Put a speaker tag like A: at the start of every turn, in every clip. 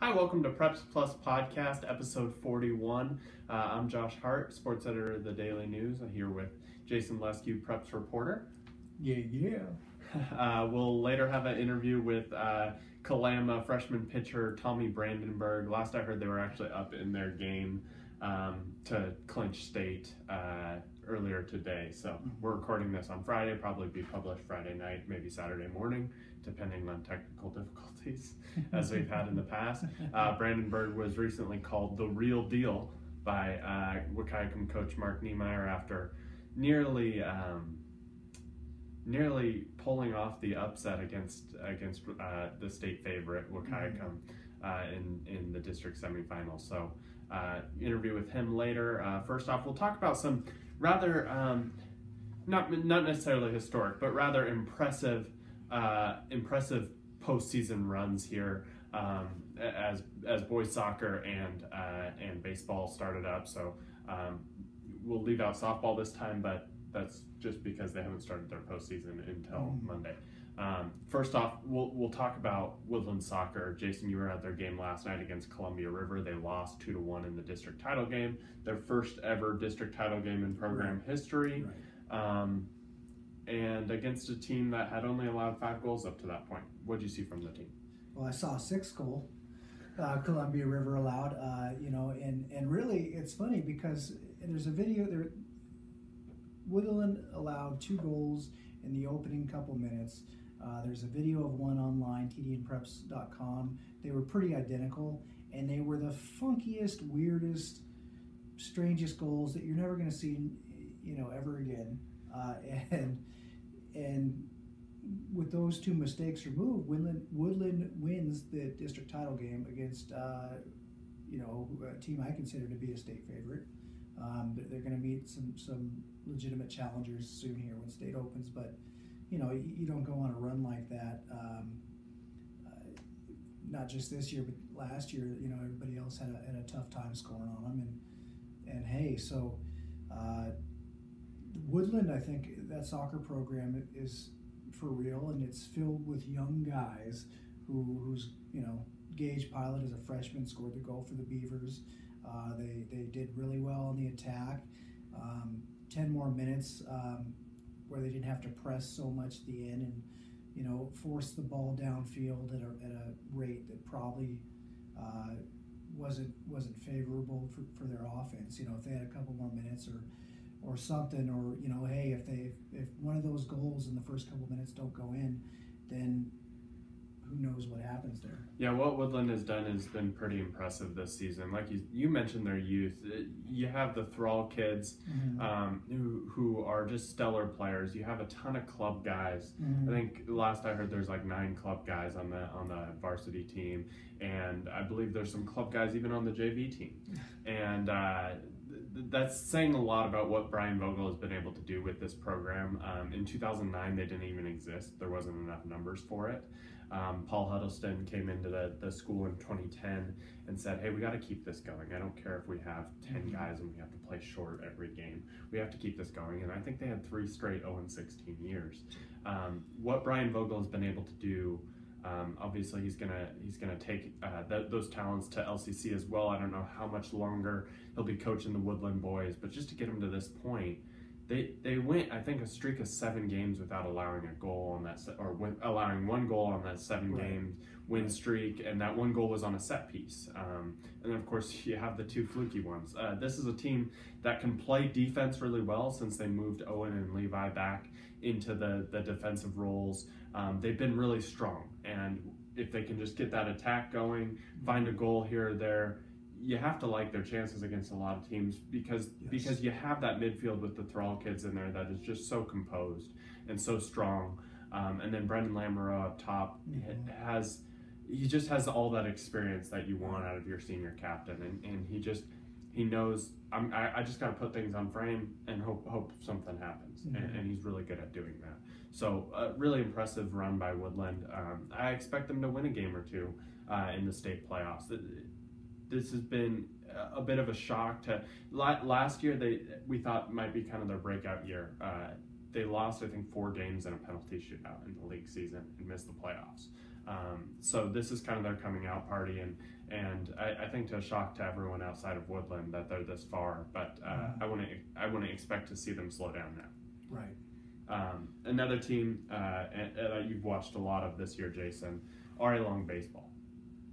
A: Hi, welcome to Preps Plus Podcast, episode 41. I'm Josh Hart, sports editor of the Daily News. I'm here with Jason Leskiw, Preps reporter.
B: Yeah.
A: We'll later have an interview with Kalama freshman pitcher Tommy Brandenburg. Last I heard, they were actually up in their game to clinch state earlier today. So we're recording this on Friday, probably be published Friday night, maybe Saturday morning, depending on technical difficulties as we've had in the past. Brandenburg was recently called the real deal by Wahkiakum coach Mark Niemeyer after nearly pulling off the upset against the state favorite Wahkiakum in the district semifinals. So interview with him later. First off, we'll talk about some rather not necessarily historic, but rather impressive postseason runs here as boys soccer and baseball started up. So we'll leave out softball this time, but that's just because they haven't started their postseason until Monday. First off, we'll talk about Woodland soccer. Jason, you were at their game last night against Columbia River. They lost 2-1 in the district title game, their first ever district title game in program history. Right. And against a team that had only allowed 5 goals up to that point. What did you see from the team?
B: Well, I saw a 6-goal Columbia River allowed, and really it's funny because there's a video there. Woodland allowed 2 goals in the opening couple minutes. There's a video of one online, tdnpreps.com. They were pretty identical, and they were the funkiest, weirdest, strangest goals that you're never going to see, ever again. And with those 2 mistakes removed, Woodland wins the district title game against, a team I consider to be a state favorite. They're going to meet some legitimate challengers soon here when state opens, but you don't go on a run like that. Not just this year, but last year. Everybody else had a tough time scoring on them, and hey, so Woodland, I think that soccer program is for real, and it's filled with young guys who's Gage Pilot as a freshman scored the goal for the Beavers. They did really well on the attack. 10 more minutes where they didn't have to press so much at the end and force the ball downfield at a rate that probably wasn't favorable for their offense. If they had a couple more minutes or something, or hey, if one of those goals in the first couple minutes don't go in, then who knows what happens there.
A: Yeah, what Woodland has done has been pretty impressive this season. Like you mentioned their youth. You have the Thrall kids who are just stellar players. You have a ton of club guys. I think last I heard there's like 9 club guys on the varsity team, and I believe there's some club guys even on the JV team. And that's saying a lot about what Brian Vogel has been able to do with this program. In 2009, they didn't even exist. There wasn't enough numbers for it. Paul Huddleston came into the school in 2010 and said, hey, we got to keep this going. I don't care if we have 10 guys and we have to play short every game. We have to keep this going. And I think they had 3 straight 0-16 years. What Brian Vogel has been able to do, obviously he's gonna take those talents to LCC as well. I don't know how much longer he'll be coaching the Woodland boys, but just to get him to this point, they went, I think, a streak of 7 games without allowing a goal on that, allowing 1 goal on that 7-game win streak, and that 1 goal was on a set piece. And then, of course, you have the 2 fluky ones. This is a team that can play defense really well since they moved Owen and Levi back into the defensive roles. They've been really strong, and if they can just get that attack going, find a goal here or there, you have to like their chances against a lot of teams because you have that midfield with the Thrall kids in there that is just so composed and so strong. And then Brendan Lamoureux up top he just has all that experience that you want out of your senior captain, and he knows I just got to put things on frame and hope something happens, and he's really good at doing that. So a really impressive run by Woodland. I expect them to win a game or 2 in the state playoffs. This has been a bit of a shock to last year. We thought might be kind of their breakout year. They lost, I think, 4 games in a penalty shootout in the league season and missed the playoffs. So this is kind of their coming out party, and I think to a shock to everyone outside of Woodland that they're this far, but I wouldn't expect to see them slow down now.
B: Right.
A: Another team you've watched a lot of this year, Jason, RA Long baseball.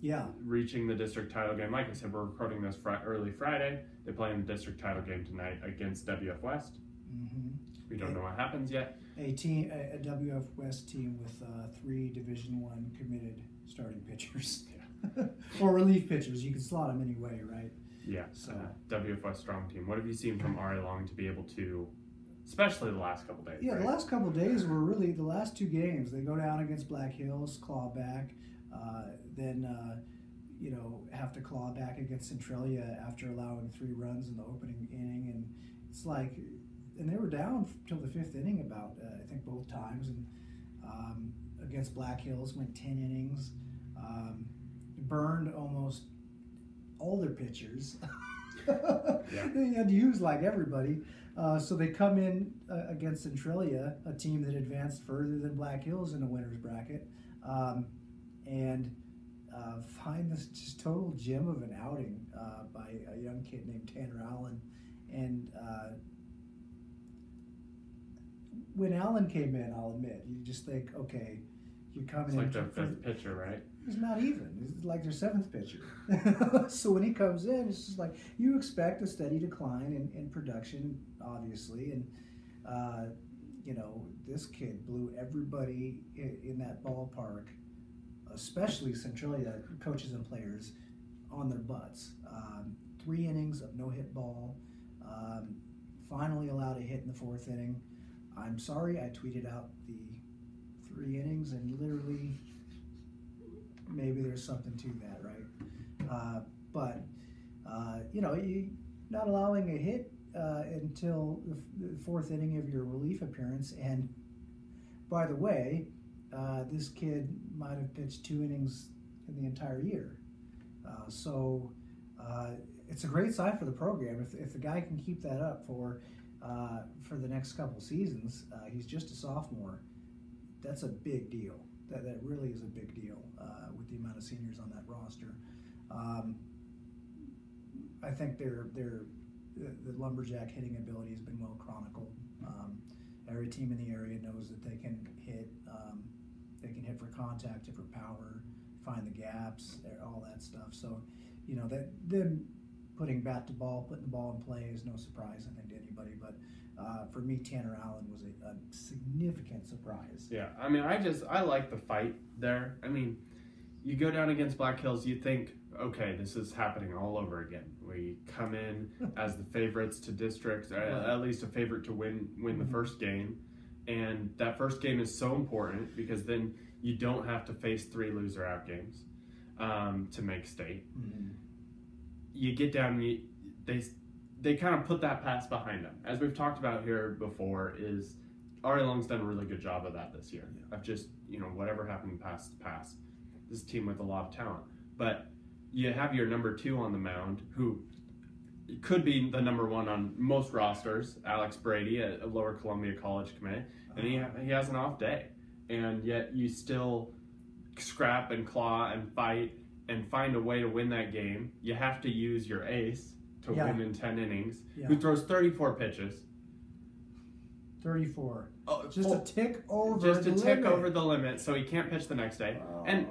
B: Yeah.
A: Reaching the district title game. Like I said, we're recording this early Friday. They play in the district title game tonight against WF West.
B: Mm-hmm.
A: We don't know what happens yet.
B: A WF West team with 3 Division I committed starting pitchers. Yeah. Or relief pitchers. You can slot them anyway, right?
A: Yeah. So WF West strong team. What have you seen from RA Long to be able to, especially the last couple days?
B: Yeah,
A: right?
B: The last couple days were really the last 2 games. They go down against Black Hills, claw back, then have to claw back against Centralia after allowing 3 runs in the opening inning, and it's like, and they were down till the 5th inning about I think both times, and against Black Hills went 10 innings, burned almost all their pitchers.
A: Yeah.
B: They had to use like everybody. So they come in against Centralia, a team that advanced further than Black Hills in the winner's bracket, and find this just total gem of an outing by a young kid named Tanner Allen. And when Allen came in, I'll admit, you just think, okay, you're coming
A: it's
B: in.
A: It's like their 5th pitcher, right?
B: He's not even. He's like their 7th pitcher. So when he comes in, it's just like you expect a steady decline in production, obviously. And, this kid blew everybody in that ballpark, especially Centralia coaches and players, on their butts. 3 innings of no-hit ball. Finally allowed a hit in the 4th inning. I'm sorry, I tweeted out the 3 innings, and literally maybe there's something to that, right? But you not allowing a hit until the 4th inning of your relief appearance. And by the way, this kid might have pitched 2 innings in the entire year. So it's a great sign for the program. If the guy can keep that up for the next couple seasons, he's just a sophomore. That's a big deal. That really is a big deal with the amount of seniors on that roster. I think the Lumberjack hitting ability has been well chronicled. Every team in the area knows that they can hit. They can hit for contact, hit for power, find the gaps, all that stuff. So, that them putting bat to ball, putting the ball in play is no surprise, I think, to anybody. But for me, Tanner Allen was a significant surprise.
A: Yeah, I mean, I like the fight there. I mean, you go down against Black Hills, you think, okay, this is happening all over again. We come in as the favorites to districts, or at least a favorite to win the first game. And that first game is so important because then you don't have to face 3 loser-out games to make state. Mm-hmm. You get down, they kind of put that pass behind them. As we've talked about here before, is RA Long's done a really good job of that this year. Yeah. Of just, whatever happened past. This is a team with a lot of talent. But you have your number 2 on the mound, who could be the number 1 on most rosters, Alex Brady at Lower Columbia College commit, and he has an off day. And yet you still scrap and claw and fight and find a way to win that game. You have to use your ace to win in 10 innings, who throws 34 pitches.
B: 34.
A: Oh,
B: just a tick over
A: just a tick over the limit, so he can't pitch the next day. And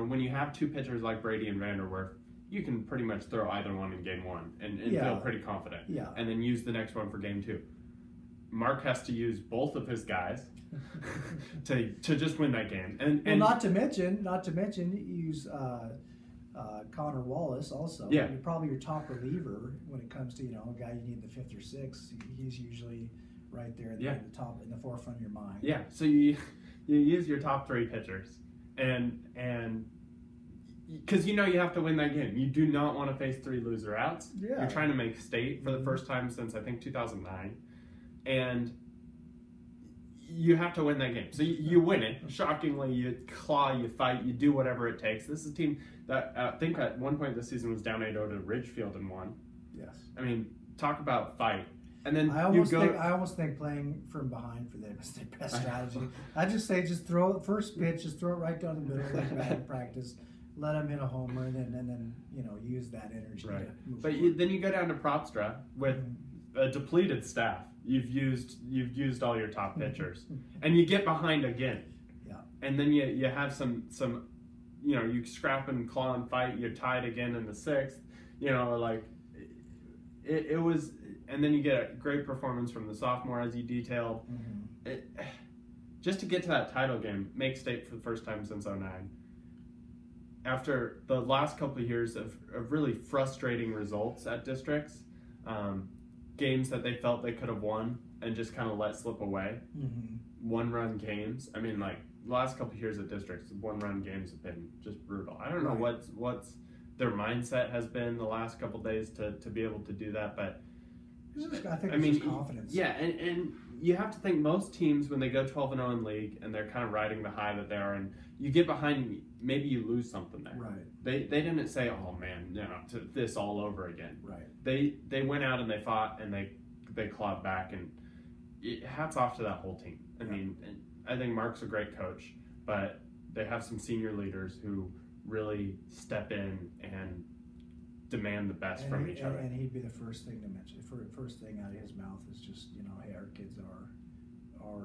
A: when you have 2 pitchers like Brady and Vanderwerf, you can pretty much throw either one in game 1 and feel pretty confident. Yeah. And then use the next one for game 2. Mark has to use both of his guys to just win that game. And
B: not to mention use Connor Wallace also.
A: Yeah.
B: You're probably your top reliever when it comes to a guy you need the 5th or 6th. He's usually right there at the top, in the forefront of your mind.
A: Yeah. So you use your top 3 pitchers, and because you have to win that game. You do not want to face 3 loser outs. Yeah. You're trying to make state for the first time since I think 2009, and you have to win that game. So you win it. Shockingly, you claw, you fight, you do whatever it takes. This is a team that I think at one point this season was down 8-0 to Ridgefield and won.
B: Yes.
A: I mean, talk about fight. And then
B: I almost think playing from behind for them is their best strategy. I just say just throw it first pitch, just throw it right down the middle like bad practice. Let them hit a homer, and then use that energy.
A: Right.
B: To move
A: But then you go down to Propstra with a depleted staff. You've used all your top pitchers, and you get behind again.
B: Yeah.
A: And then you have some you scrap and claw and fight. You're tied again in the 6th. It was, and then you get a great performance from the sophomore, as you detailed. Just to get to that title game, make state for the first time since '09. After the last couple of years of really frustrating results at districts, games that they felt they could have won and just kind of let slip away, one-run games. I mean, like, the last couple of years at districts, one-run games have been just brutal. I don't know what's their mindset has been the last couple of days to be able to do that, but
B: I think it's just confidence.
A: Yeah, and you have to think most teams, when they go 12-0 in league and they're kind of riding the high that they are, and you get behind, maybe you lose something there.
B: Right.
A: They didn't say, oh man, to this all over again.
B: Right.
A: They went out and they fought and they clawed back, and hats off to that whole team. I mean, I think Mark's a great coach, but they have some senior leaders who really step in and demand the best from each other.
B: And he'd be the first thing to mention. First thing out of his mouth is just, hey, our kids are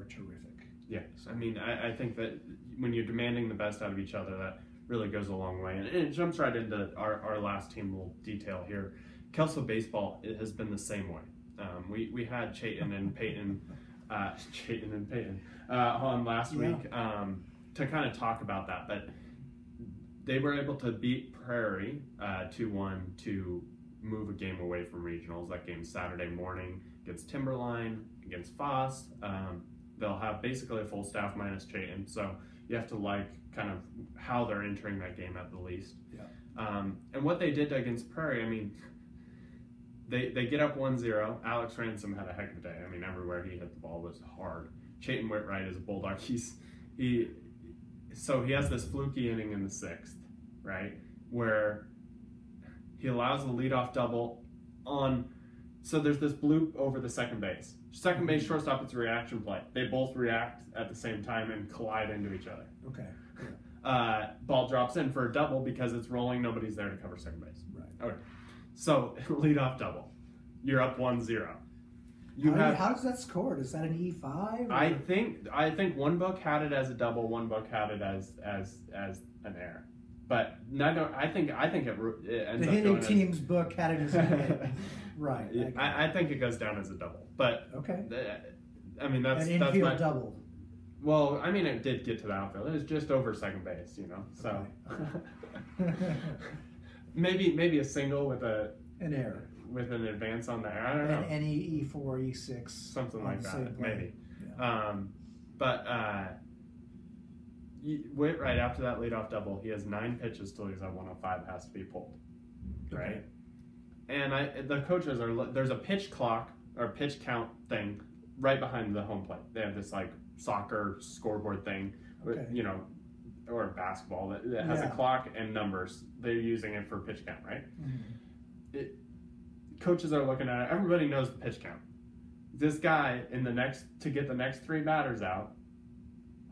B: terrific.
A: Yeah, I mean, I think that when you're demanding the best out of each other, that really goes a long way. And it jumps right into our last team little detail here. Kelso baseball, it has been the same way. We had Chayton and Peyton on last week to kind of talk about that, but they were able to beat Prairie 2-1 to move a game away from regionals. That game's Saturday morning against Timberline, against Foss. They'll have basically a full staff minus Chayton, so you have to like kind of how they're entering that game at the least.
B: Yeah.
A: And what they did against Prairie, I mean, they get up 1-0. Alex Ransom had a heck of a day. I mean, everywhere he hit the ball was hard. Chayton Whitwright is a Bulldog. So he has this fluky inning in the 6th, right, where he allows the leadoff double on. So there's this bloop over the second base. Second base, shortstop, it's a reaction play. They both react at the same time and collide into each other.
B: Okay.
A: Ball drops in for a double because it's rolling. Nobody's there to cover second base.
B: Right.
A: Okay. So leadoff double. You're up 1-0.
B: How does that scored? Is that an E5? Or?
A: I think one book had it as a double, one book had it as an error. But I think it ends
B: the
A: up
B: hitting
A: going
B: team's book had it as a hit. Right.
A: I think it goes down as a double. But
B: okay.
A: I mean that's
B: an infield double.
A: Well, I mean it did get to the outfield. It was just over second base, So
B: okay.
A: maybe a single with
B: an error.
A: With an advance on the air. I don't know.
B: Any E4, E6.
A: Something like that, maybe.
B: Yeah.
A: Right after that leadoff double, he has 9 pitches till he's at 105, has to be pulled. Right? Okay. And the coaches there's a pitch clock or pitch count thing right behind the home plate. They have this like soccer scoreboard thing, or basketball that has a clock and numbers. They're using it for pitch count, right? Mm-hmm. Coaches are looking at it. Everybody knows the pitch count. This guy to get the next 3 batters out.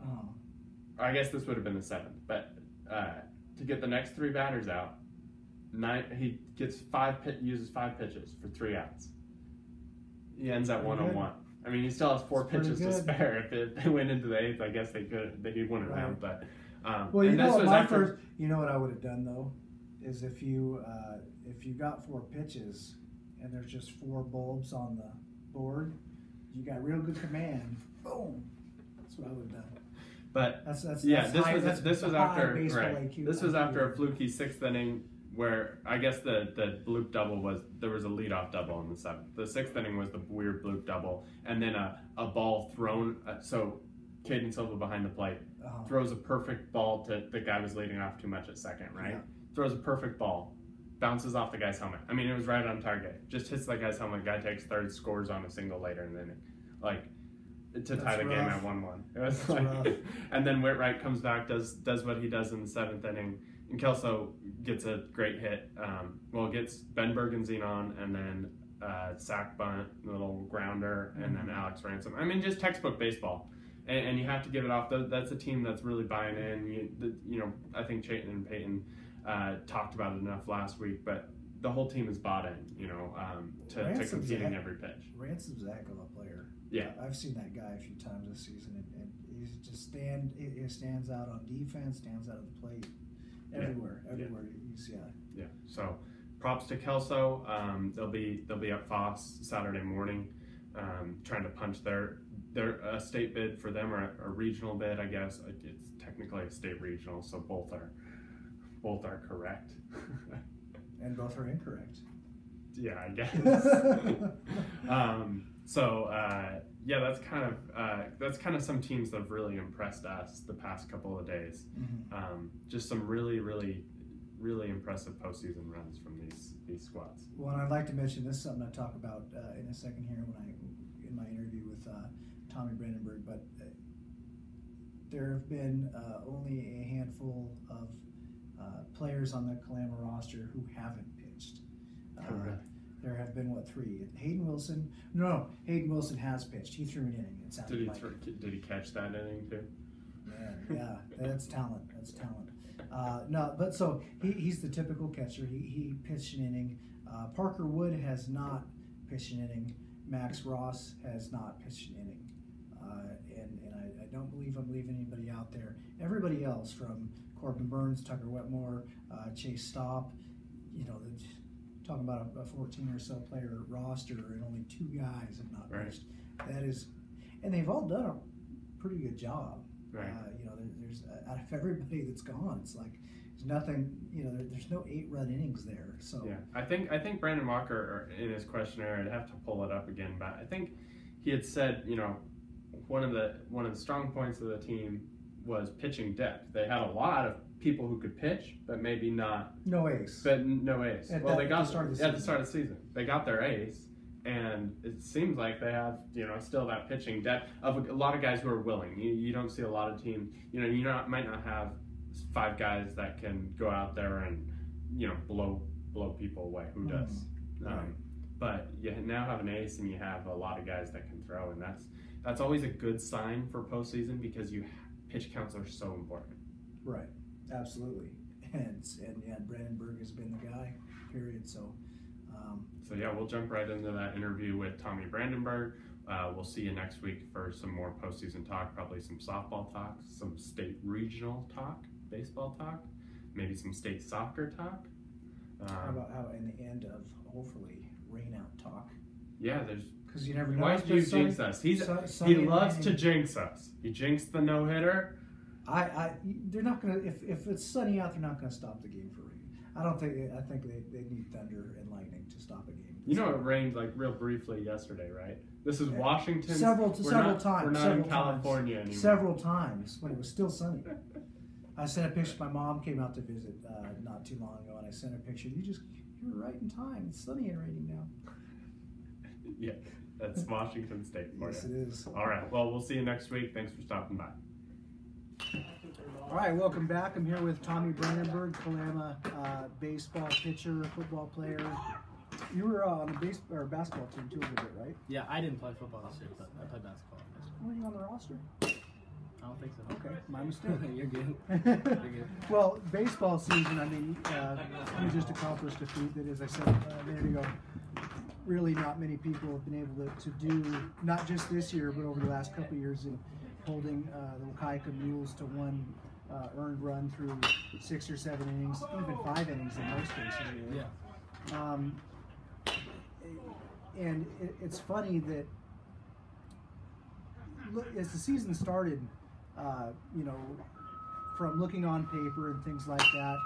B: Oh.
A: I guess this would have been the 7th, but to get the next 3 batters out, he gets uses 5 pitches for 3 outs. He ends at 101. I mean, he still has 4 pitches to spare. If they went into the 8th, I guess he wouldn't have. But
B: well, you know what I would have done though, is if you got 4 pitches. And there's just 4 bulbs on the board, you got real good command. Boom. That's what I would have done.
A: But
B: this
A: was after a fluky 6th inning where I guess the bloop double there was a leadoff double in the 7th. The 6th inning was the weird bloop double, and then a ball thrown. So Caden Silva behind the plate throws a perfect ball to the guy was leading off too much at second, right? Yeah. Throws a perfect ball. Bounces off the guy's helmet. I mean, it was right on target. Just hits that guy's helmet. Guy takes third, scores on a single later in the inning, to tie the game at 1-1. It was rough. And then Whitwright comes back, does what he does in the 7th inning, and Kelso gets a great hit. Gets Ben Bergenzine on, and then sack bunt, little grounder, and then Alex Ransom. I mean, just textbook baseball. And you have to give it off. That's a team that's really buying in. I think Chayton and Peyton talked about it enough last week, but the whole team is bought in, to competing every pitch.
B: Ransom's a heck of a player.
A: Yeah.
B: I've seen that guy a few times this season, and he's just he stands out on defense, stands out at the plate, everywhere you see that.
A: Yeah. So props to Kelso. They'll be at Foss Saturday morning, trying to punch their state bid for them, or a regional bid, I guess. It's technically a state regional, so both are correct.
B: And both are incorrect.
A: Yeah, I guess. That's kind of some teams that have really impressed us the past couple of days. Just some really, really, really impressive postseason runs from these squads.
B: Well, and I'd like to mention this is something I talk about in a second here in my interview with Tommy Brandenburg, but there have been only a handful of players on the Kalama roster who haven't pitched. There have been, 3? Hayden Wilson has pitched. He threw an inning. It sounded
A: Did he catch that inning too?
B: Man, yeah, that's talent. That's talent. No, but so he's the typical catcher. He pitched an inning. Parker Wood has not pitched an inning. Max Ross has not pitched an inning. And I don't believe I'm leaving anybody out there. Everybody else, from Corbin Burns, Tucker Wetmore, Chase Stopp, talking about a 14 or so player roster, and only 2 guys have not pitched. That is, and they've all done a pretty good job.
A: Right.
B: There's out of everybody that's gone, it's like there's nothing. There's no 8-run innings there. So
A: yeah, I think Brandon Walker, in his questionnaire, I'd have to pull it up again, but I think he had said, one of the strong points of the team was pitching depth. They had a lot of people who could pitch, but maybe not.
B: No ace.
A: But no ace.
B: At
A: the start of the season. They got their ace, and it seems like they have, still that pitching depth of a lot of guys who are willing. You don't see a lot of teams. Might not have 5 guys that can go out there and, blow people away. Who does?
B: Right.
A: But you now have an ace, and you have a lot of guys that can throw, and that's always a good sign for postseason, because pitch counts are so important.
B: Right. Absolutely. And Brandenburg has been the guy, period. So
A: we'll jump right into that interview with Tommy Brandenburg. We'll see you next week for some more postseason talk, probably some softball talk, some state regional talk, baseball talk, maybe some state soccer talk.
B: How in the end of, hopefully, rain out talk?
A: Yeah,
B: because you never know.
A: Why do you jinx us? He loves to jinx us. He jinxed the no-hitter.
B: They're not gonna, if it's sunny out, they're not gonna stop the game for rain. I think they need thunder and lightning to stop a game.
A: It rained like real briefly yesterday, right? This is Washington.
B: Several times.
A: We're not in California anymore.
B: Several times when it was still sunny. I sent a picture. My mom came out to visit not too long ago, and I sent a picture. You were right in time. It's sunny and raining now.
A: Yeah, that's Washington State for
B: Yes,
A: you.
B: it is.
A: All right. Well, we'll see you next week. Thanks for stopping by.
B: All right, welcome back. I'm here with Tommy Brandenburg, Kalama baseball pitcher, football player. You were on the basketball team too a little bit, right?
C: Yeah, I didn't play football this year, but I played basketball.
B: Were you on the roster?
C: I don't think so.
B: Okay, my mistake.
C: You're good.
B: You're good. Well, baseball season, you just accomplished a feat that, as I said a minute ago, really not many people have been able to do, not just this year, but over the last couple of years, in holding the Wakaika Mules to one earned run through 6 or 7 innings, even 5 innings in most cases. Really.
C: Yeah.
B: And it's funny that as the season started, from looking on paper and things like that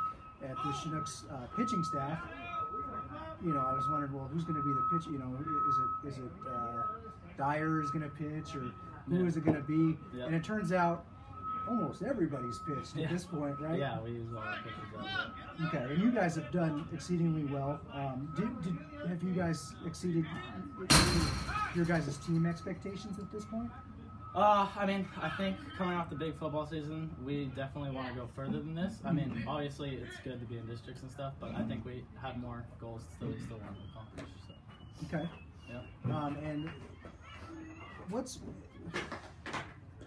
B: at the Chinooks pitching staff, I was wondering, well, who's going to be the pitcher? Is it Dyer is going to pitch, or who is it going to be?
C: Yeah.
B: And it turns out almost everybody's pitched at this point, right?
C: Yeah, we use all our pitchers.
B: Okay, and you guys have done exceedingly well. Have you guys exceeded your guys' team expectations at this point?
C: I think coming off the big football season, we definitely want to go further than this. Obviously it's good to be in districts and stuff, but I think we had more goals that we still want to accomplish. So.
B: Okay.
C: Yeah.
B: And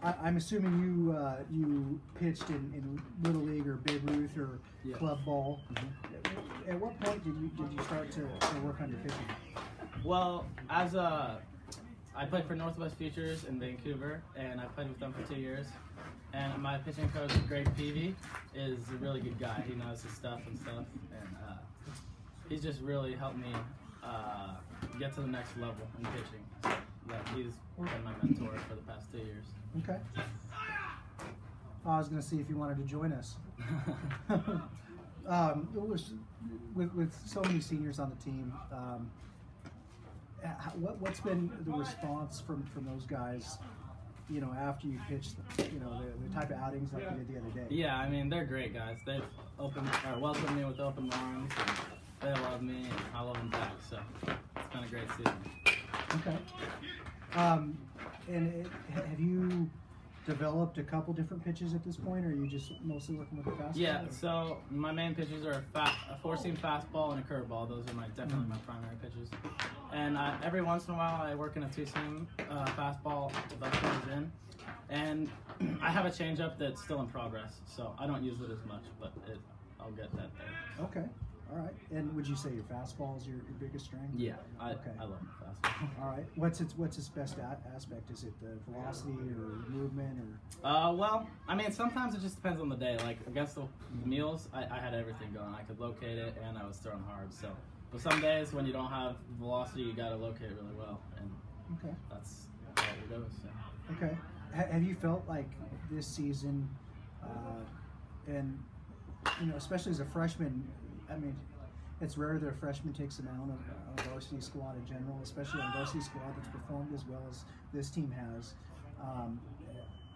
B: I'm assuming you pitched in Little League or Babe Ruth or club ball. Mm-hmm. At what point did you start to work on your pitching?
C: Well, I played for Northwest Futures in Vancouver, and I played with them for 2 years. And my pitching coach, Greg Peavy, is a really good guy. He knows his stuff, and he's just really helped me get to the next level in pitching. So he's been my mentor for the past 2 years.
B: Okay. I was going to see if you wanted to join us. With so many seniors on the team, what's been the response from those guys, after you pitched, the type of outings like you did the other day?
C: Yeah, I mean, they're great guys. They've welcomed me with open arms, and they love me, and I love them back, so it's been a great season.
B: Okay. And have you developed a couple different pitches at this point, or are you just mostly working with the fastball?
C: Yeah, so my main pitches are a four-seam fastball and a curveball. Those are definitely my primary pitches. And every once in a while, I work in a two-seam fastball that comes in. And I have a changeup that's still in progress, so I don't use it as much, but I'll get that there.
B: Okay. All right. And would you say your fastball is your biggest strength?
C: Yeah, I love my fastball.
B: All right. What's its best aspect? Is it the velocity or movement or?
C: Well, I mean, sometimes it just depends on the day. Like against the Meals, I had everything going. I could locate it, and I was throwing hard. So, but some days when you don't have velocity, you got to locate it really well, and that's how it goes. So.
B: Okay. Have you felt like this season, and especially as a freshman? I mean, it's rare that a freshman takes a mound on a varsity squad in general, especially on a varsity squad that's performed as well as this team has.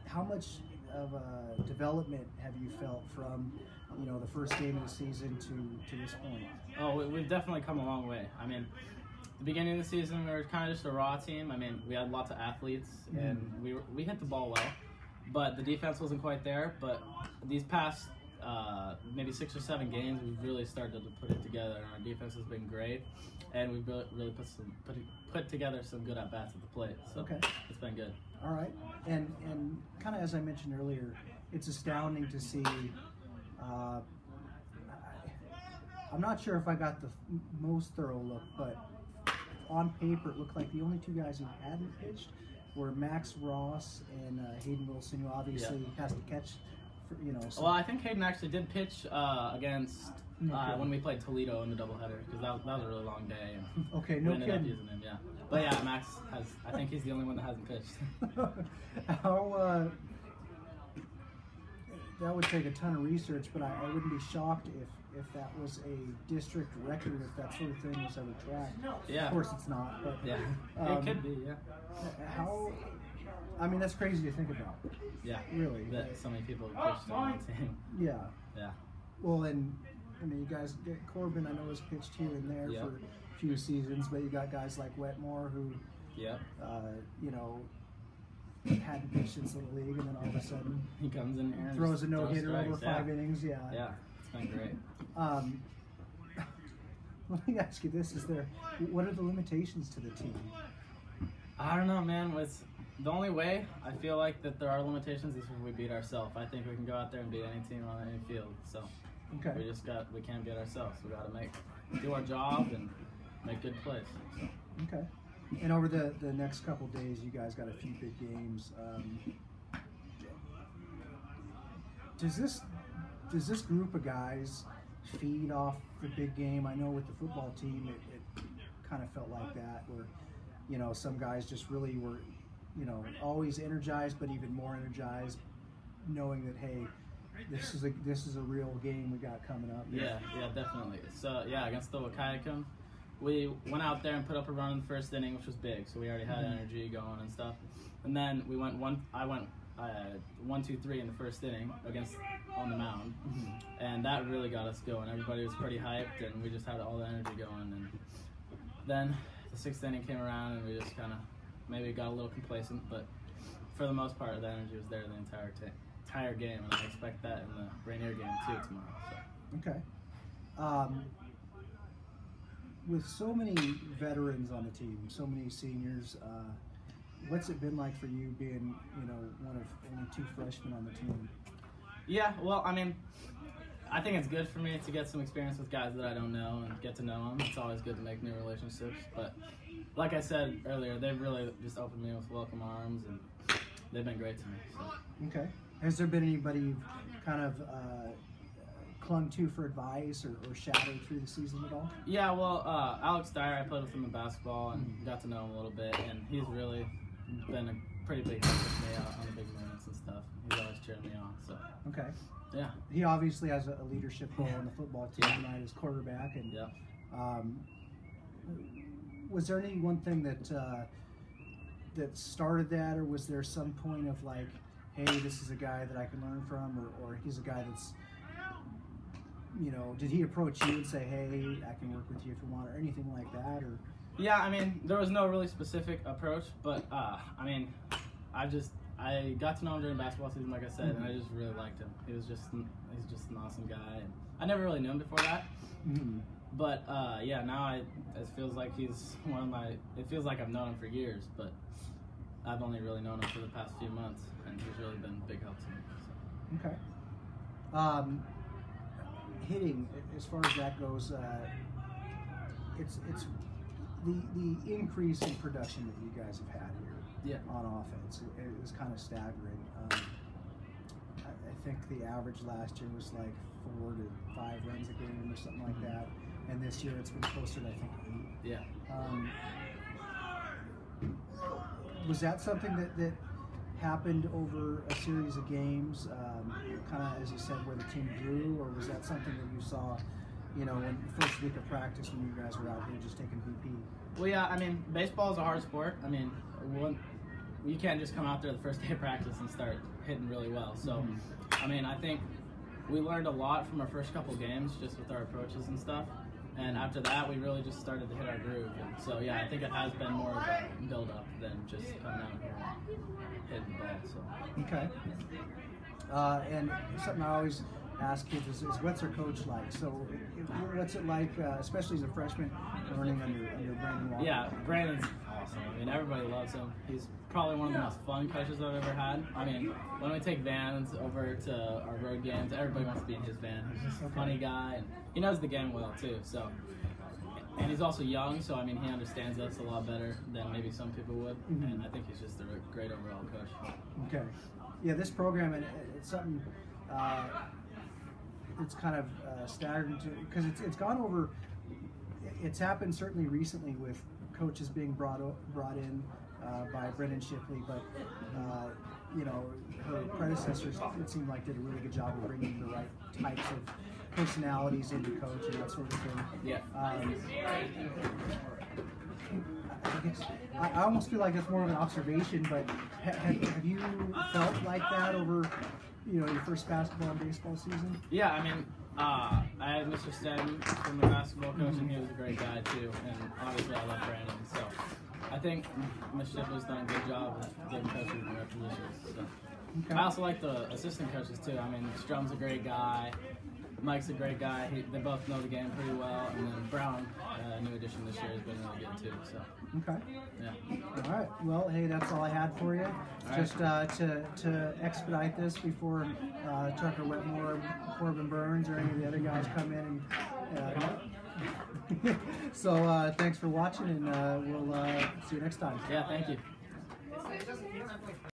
B: How much of a development have you felt from, the first game of the season to this point?
C: Oh, we've definitely come a long way. I mean, the beginning of the season, we were kind of just a raw team. I mean, we had lots of athletes, and we hit the ball well, but the defense wasn't quite there. But these past maybe 6 or 7 games, we've really started to put it together, and our defense has been great, and we've really put together some good at bats at the plate. So it's been good.
B: All right, and kind of as I mentioned earlier, it's astounding to see. I'm not sure if I got the most thorough look, but on paper it looked like the only 2 guys who hadn't pitched were Max Ross and Hayden Wilson, who obviously has to catch. So.
C: Well, I think Hayden actually did pitch against when we played Toledo in the doubleheader, because that was a really long day. And
B: okay,
C: we ended up using him, yeah. But yeah, Max has. I think he's the only one that hasn't pitched.
B: How? That would take a ton of research, but I wouldn't be shocked if that was a district record, if that sort of thing was ever tracked.
C: Yeah.
B: Of course, it's not. But
C: yeah, it could be. Yeah.
B: How? I mean, that's crazy to think about.
C: Yeah.
B: Really.
C: That so many people have pitched on the team.
B: Yeah.
C: Yeah.
B: Well, and I mean, you guys get Corbin. I know has pitched here and there for a few seasons, but you got guys like Wetmore who, hadn't pitched since the league, and then all of a sudden
C: he comes in here and
B: throws a no-hitter over 5 innings. Yeah.
C: Yeah. It's been great.
B: Let me ask you this: what are the limitations to the team?
C: I don't know, man. The only way I feel like that there are limitations is if we beat ourselves. I think we can go out there and beat any team on any field. So we can't beat ourselves. We got to do our job and make good plays. So.
B: Okay. And over the next couple of days, you guys got a few big games. Does this group of guys feed off the big game? I know with the football team, it kind of felt like that, where some guys just really were. Always energized, but even more energized, knowing that hey, this is a real game we got coming up.
C: Yeah, definitely. So against the Wakayakum, we went out there and put up a run in the first inning, which was big. So we already had energy going and stuff. And then I went 1, 2, 3 in the first inning on the mound, and that really got us going. Everybody was pretty hyped, and we just had all the energy going. And then the 6th inning came around, and we just kind of. Maybe got a little complacent, but for the most part, the energy was there the entire game, and I expect that in the Rainier game too tomorrow. So.
B: Okay. with so many veterans on the team, so many seniors, what's it been like for you being, one of only 2 freshmen on the team?
C: Yeah, well, I mean, I think it's good for me to get some experience with guys that I don't know and get to know them. It's always good to make new relationships. But like I said earlier, they've really just opened me with welcome arms, and they've been great to me. So.
B: Okay. Has there been anybody you've kind of clung to for advice or shadowed through the season at all?
C: Yeah, well, Alex Dyer, I played with him in basketball and got to know him a little bit, and he's really been a pretty big help with me on the big moments and stuff. He's always cheering me on. So.
B: Okay.
C: Yeah.
B: He obviously has a leadership role on the football team tonight as quarterback. And was there any one thing that started that, or was there some point of like, hey, this is a guy that I can learn from, or he's a guy that's, did he approach you and say, hey, I can work with you if you want, or anything like that? Or
C: yeah, I mean, there was no really specific approach, but I mean, I got to know him during basketball season, like I said, and I just really liked him. He's just an awesome guy. And I never really knew him before that, but yeah, now it feels like he's one of my. It feels like I've known him for years, but I've only really known him for the past few months, and he's really been a big help to me. So.
B: Okay. Hitting, as far as that goes, it's the increase in production that you guys have had here on offense. It was kind of staggering. I think the average last year was like 4 to 5 runs a game or something like that, and this year it's been closer to I think 8.
C: Yeah.
B: Was that something that happened over a series of games, kind of as you said, where the team grew, or was that something that you saw, when the first week of practice when you guys were out there just taking VP?
C: Well, yeah, I mean, baseball is a hard sport. I mean, you can't just come out there the first day of practice and start hitting really well. So, I mean, I think we learned a lot from our first couple games just with our approaches and stuff. And after that, we really just started to hit our groove. And so, yeah, I think it has been more of a build-up than just coming out here and hitting the ball. So.
B: Okay. And something I always ask kids is what's their coach like? So what's it like, especially as a freshman, learning under Brandon Walker?
C: Yeah, Brandon's awesome. I mean, everybody loves him. He's probably one of the most fun coaches I've ever had. I mean, when we take vans over to our road games, everybody wants to be in his van. He's just a funny guy, and he knows the game well, too. So, and he's also young, so, I mean, he understands us a lot better than maybe some people would, and I think he's just a great overall coach.
B: Okay. Yeah, this program, and it's something it's kind of staggering because it's gone over. It's happened certainly recently with coaches being brought in by Brendan Shipley, but her predecessors, it seemed like, did a really good job of bringing the right types of personalities into coach and that sort of thing.
C: Yeah.
B: I almost feel like it's more of an observation, but have you felt like that over your first basketball and baseball season?
C: Yeah, I mean, I had Mr. Sten from the basketball coach, and he was a great guy too, and obviously I love Brandon, so I think Mr. Shipley's done a good job of giving coaches the right positions. So. Okay. I also like the assistant coaches too. I mean, Strum's a great guy, Mike's a great guy. They both know the game pretty well, and then Brown, a new addition this year, has been really good too. So.
B: Okay.
C: Yeah.
B: All right. Well, hey, that's all I had for you. Just to expedite this before Tucker Wetmore, Corbin Burns, or any of the other guys come in. And, so thanks for watching, and we'll see you next time.
C: Yeah. Thank you.